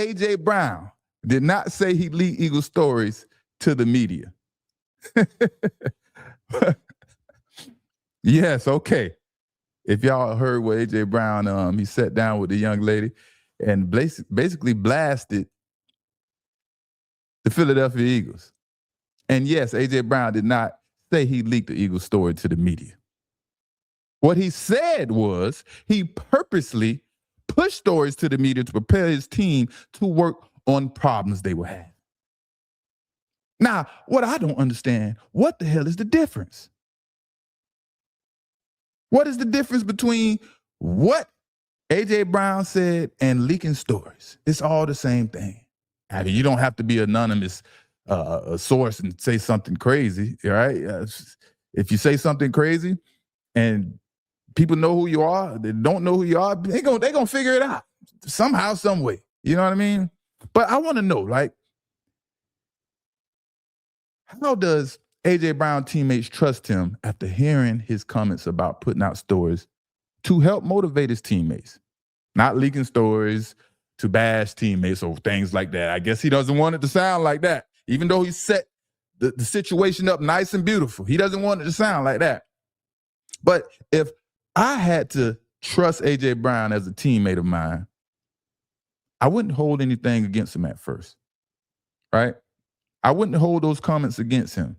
A.J. Brown did not say he leaked Eagle stories to the media. Yes, okay. If y'all heard what A.J. Brown, he sat down with the young lady and basically blasted the Philadelphia Eagles. And yes, A.J. Brown did not say he leaked the Eagles story to the media. What he said was he purposely pushed stories to the media to prepare his team to work on problems they were having. Now, what I don't understand, what the hell is the difference? What is the difference between what A.J. Brown said and leaking stories? It's all the same thing. I mean, you don't have to be anonymous a source and say something crazy, right? If you say something crazy and people know who you are, they don't know who you are, they're gonna figure it out somehow, some way. You know what I mean? But I want to know, like, how does A.J. Brown teammates trust him after hearing his comments about putting out stories to help motivate his teammates? Not leaking stories to bash teammates or things like that. I guess he doesn't want it to sound like that. Even though he set the situation up nice and beautiful, he doesn't want it to sound like that. But if I had to trust A.J. Brown as a teammate of mine, I wouldn't hold anything against him at first, right? I wouldn't hold those comments against him.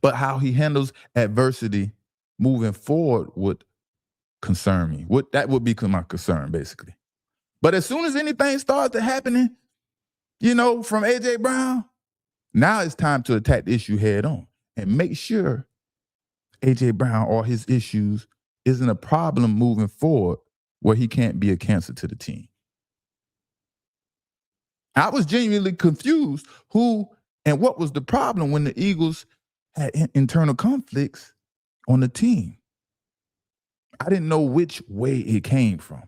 But how he handles adversity moving forward would concern me. That would be my concern, basically. But as soon as anything starts happening, from A.J. Brown, now it's time to attack the issue head on and make sure A.J. Brown or his issues isn't a problem moving forward where he can't be a cancer to the team. I was genuinely confused who and what was the problem when the Eagles had internal conflicts on the team. I didn't know which way it came from.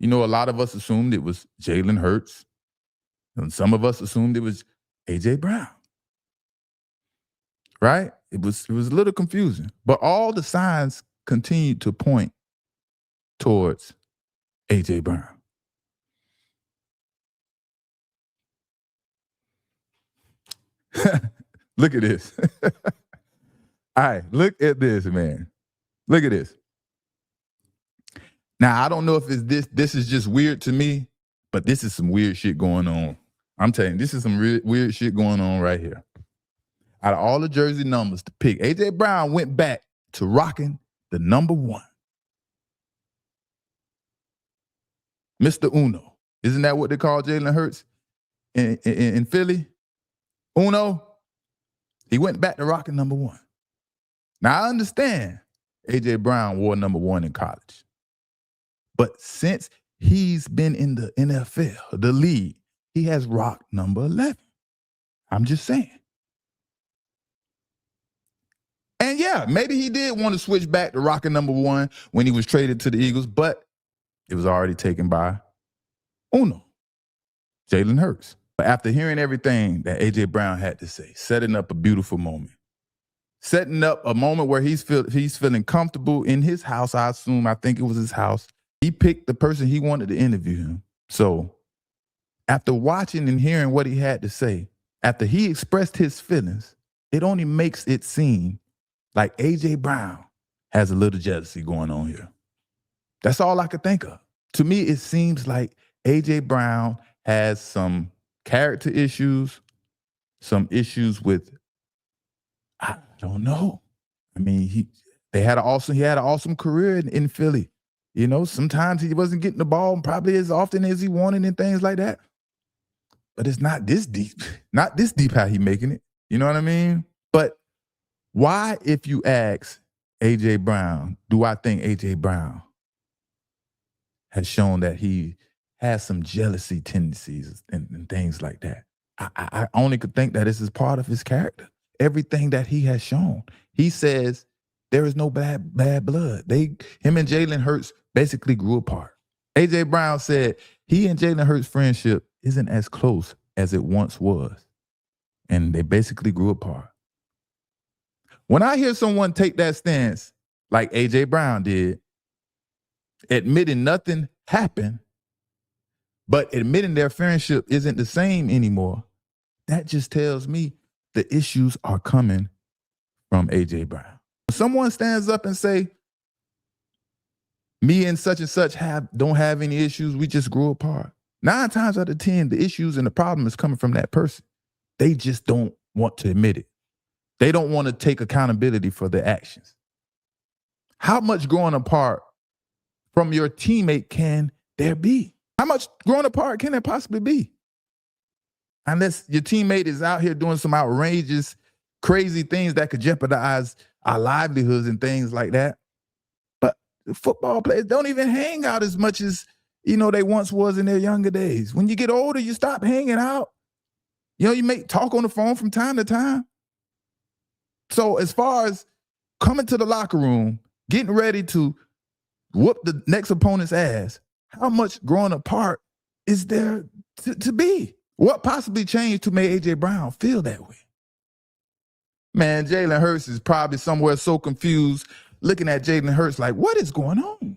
A lot of us assumed it was Jalen Hurts, and some of us assumed it was A.J. Brown. Right? It was a little confusing, but all the signs continued to point towards A.J. Brown. Look at this. All right, look at this, man. Look at this. Now, I don't know if it's this is just weird to me, but this is some weird shit going on. I'm telling you, this is some weird shit going on right here. Out of all the jersey numbers to pick, A.J. Brown went back to rocking the number 1. Mr. Uno. Isn't that what they call Jalen Hurts in Philly? Uno. He went back to rocking number 1. Now, I understand A.J. Brown wore number 1 in college. But since he's been in the NFL, the league, he has rocked number 11. I'm just saying. And yeah, maybe he did want to switch back to rocking number 1 when he was traded to the Eagles, but it was already taken by Uno, Jalen Hurts. But after hearing everything that A.J. Brown had to say, setting up a beautiful moment, setting up a moment where he's feeling comfortable in his house, I think it was his house. He picked the person he wanted to interview him. So after watching and hearing what he had to say, after he expressed his feelings, it only makes it seem like A.J. Brown has a little jealousy going on here. That's all I could think of. To me, it seems like A.J. Brown has some character issues, some issues with, I don't know. I mean, he had an awesome career in Philly. Sometimes he wasn't getting the ball probably as often as he wanted and things like that. But it's not this deep. Not this deep how he making it. You know what I mean? But why, if you ask A.J. Brown, do I think A.J. Brown has shown that he has some jealousy tendencies and things like that? I only could think that this is part of his character. Everything that he has shown. He says there is no bad blood. Him and Jalen Hurts basically grew apart. A.J. Brown said he and Jalen Hurts' friendship isn't as close as it once was. And they basically grew apart. When I hear someone take that stance, like A.J. Brown did, admitting nothing happened, but admitting their friendship isn't the same anymore, that just tells me the issues are coming from A.J. Brown. If someone stands up and say, me and such don't have any issues, we just grew apart. 9 times out of 10, the issues and the problem is coming from that person. They just don't want to admit it. They don't want to take accountability for their actions. How much growing apart from your teammate can there be? How much growing apart can there possibly be? Unless your teammate is out here doing some outrageous, crazy things that could jeopardize our livelihoods and things like that. But football players don't even hang out as much as, they once was in their younger days. When you get older, you stop hanging out. You may talk on the phone from time to time. So as far as coming to the locker room, getting ready to whoop the next opponent's ass, how much growing apart is there to be? What possibly changed to make A.J. Brown feel that way? Man, Jalen Hurts is probably somewhere so confused, looking at Jalen Hurts like, what is going on?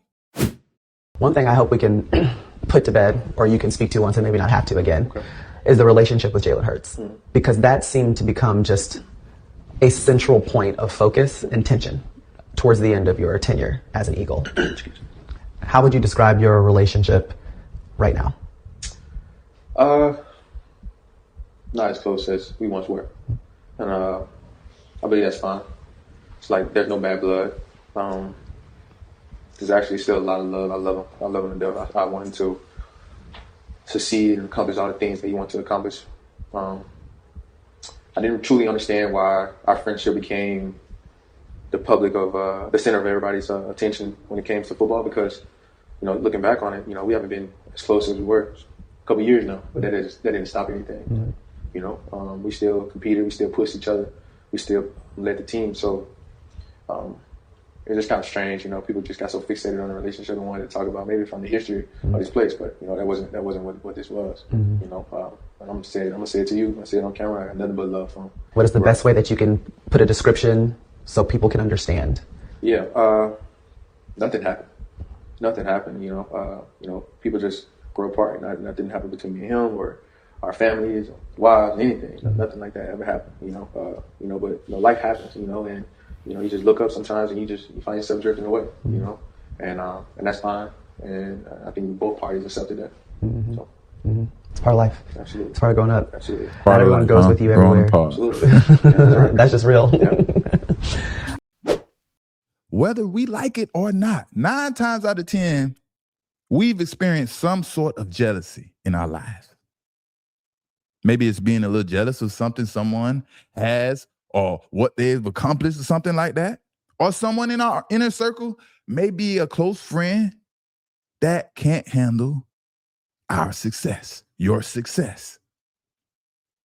One thing I hope we can put to bed, or you can speak to once and maybe not have to again, is the relationship with Jalen Hurts. Because that seemed to become just a central point of focus and tension towards the end of your tenure as an Eagle. How would you describe your relationship right now? Not as close as we once were. And I believe that's fine. It's like there's no bad blood. There's actually still a lot of love. I love him. I love him to death. I want him to succeed and accomplish all the things that he wants to accomplish. I didn't truly understand why our friendship became the center of everybody's attention when it came to football, because, looking back on it, we haven't been as close as we were a couple of years now, but that didn't stop anything. We still competed, we still pushed each other, we still led the team. So it's just kind of strange, people just got so fixated on the relationship and wanted to talk about maybe from the history of this place, but that wasn't what this was. And I'm gonna say it to you, I'm gonna say it on camera. I got nothing but love for him. What is the best way that you can put a description so people can understand? Yeah, nothing happened. Nothing happened. People just grow apart. Nothing happened between me and him or our families, or wives, anything. Nothing like that ever happened. But life happens. And you just look up sometimes and you find yourself drifting away. And that's fine. And I think both parties accepted that. So. It's part of life. Absolutely. It's part of growing up. Absolutely. Not everyone goes with you everywhere. Absolutely. Yeah, that's just real. Yeah. Whether we like it or not, 9 times out of 10, we've experienced some sort of jealousy in our lives. Maybe it's being a little jealous of something someone has or what they've accomplished or something like that. Or someone in our inner circle may be a close friend that can't handle our success, your success.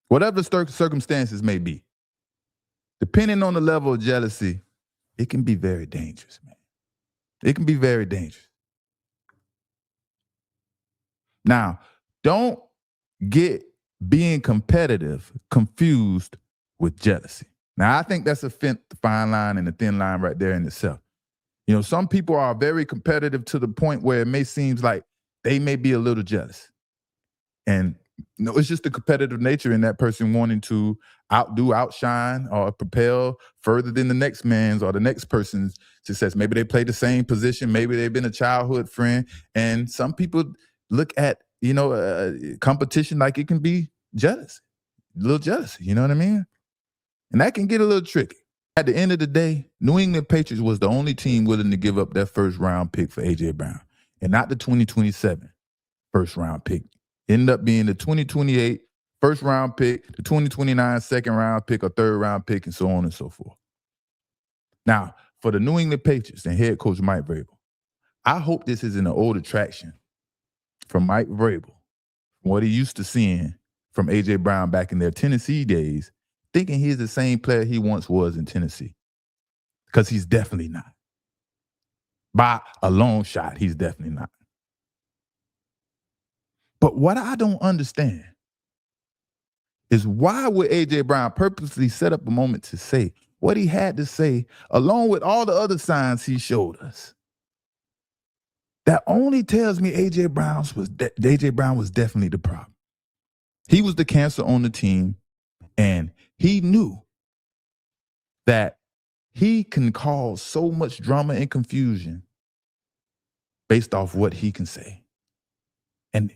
Whatever the circumstances may be, depending on the level of jealousy, it can be very dangerous, man. It can be very dangerous. Now, don't get being competitive confused with jealousy. Now, I think that's a fine line and a thin line right there in itself. Some people are very competitive to the point where it may seem like they may be a little jealous. And it's just the competitive nature in that person wanting to outshine, or propel further than the next man's or the next person's success. Maybe they play the same position. Maybe they've been a childhood friend. And some people look at, competition like it can be jealous, a little jealousy. You know what I mean? And that can get a little tricky. At the end of the day, New England Patriots was the only team willing to give up their first round pick for A.J. Brown, and not the 2027 first round pick. Ended up being the 2028 first round pick, the 2029 second round pick or third round pick, and so on and so forth. Now, for the New England Patriots and head coach Mike Vrabel, I hope this isn't an old attraction from Mike Vrabel, from what he used to seeing from A.J. Brown back in their Tennessee days, thinking he's the same player he once was in Tennessee. Because he's definitely not. By a long shot, he's definitely not. But what I don't understand is why would A.J. Brown purposely set up a moment to say what he had to say, along with all the other signs he showed us That only tells me AJ Brown was definitely the problem. He was the cancer on the team, and he knew that he can cause so much drama and confusion based off what he can say. And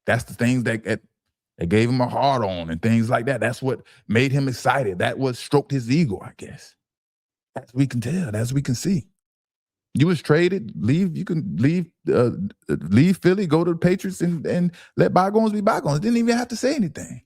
that's the things that gave him a hard on and things like that. That's what made him excited. That what stroked his ego, I guess. As we can tell, as we can see. You was traded, leave, you can leave Philly, go to the Patriots and let bygones be bygones. Didn't even have to say anything.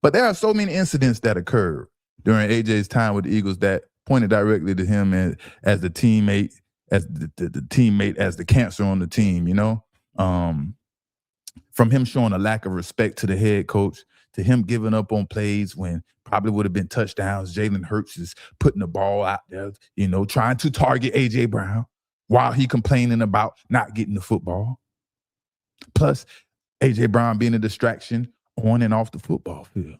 But there are so many incidents that occurred during AJ's time with the Eagles that pointed directly to him as the teammate, as the teammate, as the cancer on the team, you know? From him showing a lack of respect to the head coach, to him giving up on plays when probably would have been touchdowns. Jalen Hurts is putting the ball out there, you know, trying to target A.J. Brown while he complaining about not getting the football. Plus, A.J. Brown being a distraction on and off the football field.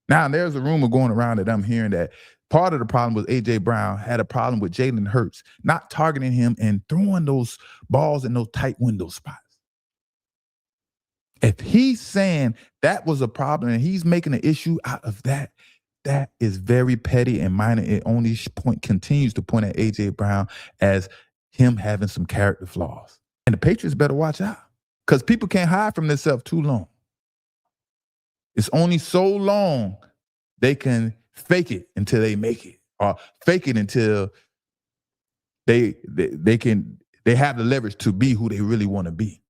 Now, there's a rumor going around that I'm hearing that part of the problem was A.J. Brown had a problem with Jalen Hurts not targeting him and throwing those balls in those tight window spots. If he's saying that was a problem and he's making an issue out of that, that is very petty and minor. It only continues to point at A.J. Brown as him having some character flaws. And the Patriots better watch out because people can't hide from themselves too long. It's only so long they can fake it until they make it, or fake it until they have the leverage to be who they really want to be.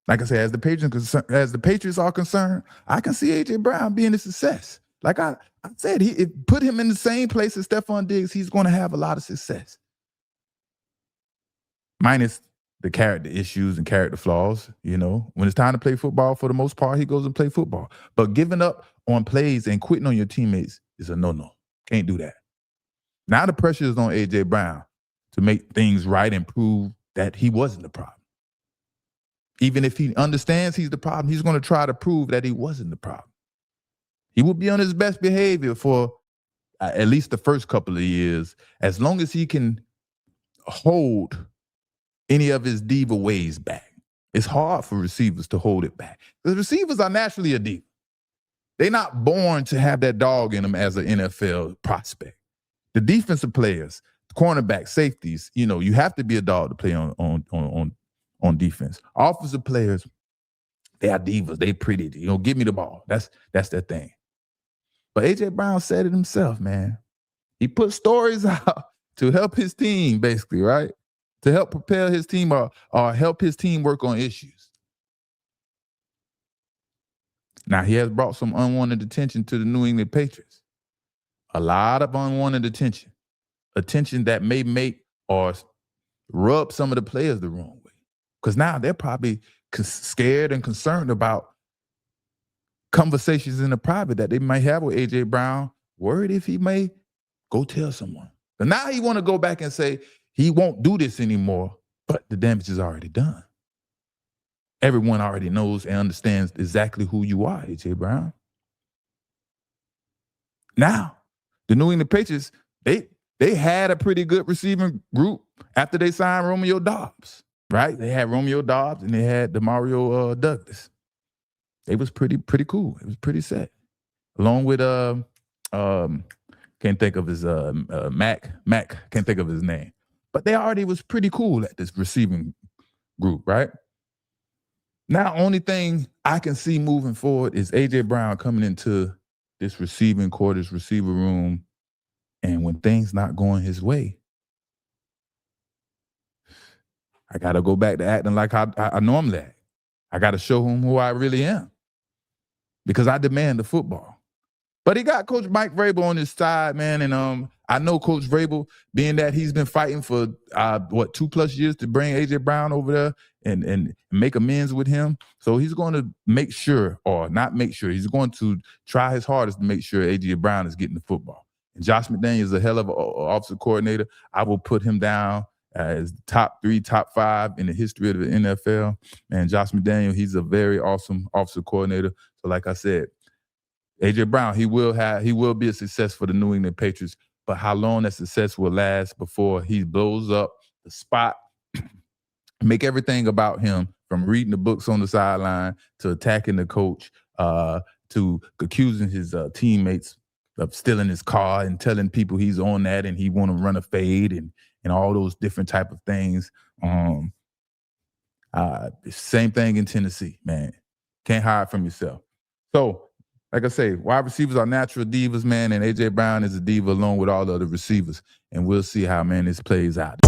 Like I said, as the Patriots are concerned, I can see A.J. Brown being a success. Like I said, put him in the same place as Stephon Diggs, he's going to have a lot of success. Minus the character issues and character flaws, you know. When it's time to play football, for the most part, he goes and play football. But giving up on plays and quitting on your teammates is a no-no. Can't do that. Now the pressure is on A.J. Brown to make things right and prove that he wasn't the problem. Even if he understands he's the problem, he's going to try to prove that he wasn't the problem. He will be on his best behavior for at least the first couple of years, as long as he can hold any of his diva ways back. It's hard for receivers to hold it back. The receivers are naturally a diva. They're not born to have that dog in them as an NFL prospect. The defensive players, cornerbacks, safeties, you know, you have to be a dog to play on defense. Offensive players, they are divas. They pretty. You know, give me the ball. That's their thing. But A.J. Brown said it himself, man. He put stories out to help his team, basically, right? To help propel his team or help his team work on issues. Now, he has brought some unwanted attention to the New England Patriots. A lot of unwanted attention. Attention that may make or rub some of the players the wrong way. Because now they're probably scared and concerned about conversations in the private that they might have with A.J. Brown, worried if he may go tell someone. And now he want to go back and say he won't do this anymore, but the damage is already done. Everyone already knows and understands exactly who you are, A.J. Brown. Now, the New England Patriots, they had a pretty good receiving group after they signed Romeo Doubs. Right? They had Romeo Doubs and they had DeMario Douglas. It was pretty cool. It was pretty set. Along with can't think of his Mac, can't think of his name. But they already was pretty cool at this receiving group, right? Now, only thing I can see moving forward is A.J. Brown coming into this receiving quarters, receiver room, and when things not going his way, I got to go back to acting like I normally act. I got to show him who I really am because I demand the football. But he got Coach Mike Vrabel on his side, man. And I know Coach Vrabel, being that he's been fighting for, 2+ years to bring A.J. Brown over there and make amends with him. So he's going to make sure, or not make sure, he's going to try his hardest to make sure A.J. Brown is getting the football. And Josh McDaniels is a hell of an offensive coordinator. I will put him down as top 3, top 5 in the history of the NFL. And Josh McDaniels, he's a very awesome offensive coordinator. So like I said, A.J. Brown, he will be a success for the New England Patriots, but how long that success will last before he blows up the spot make everything about him, from reading the books on the sideline to attacking the coach, to accusing his teammates of stealing his car and telling people he's on that and he want to run a fade and all those different type of things. Same thing in Tennessee, man. Can't hide from yourself. So, like I say, wide receivers are natural divas, man, and A.J. Brown is a diva along with all the other receivers. And we'll see how, man, this plays out.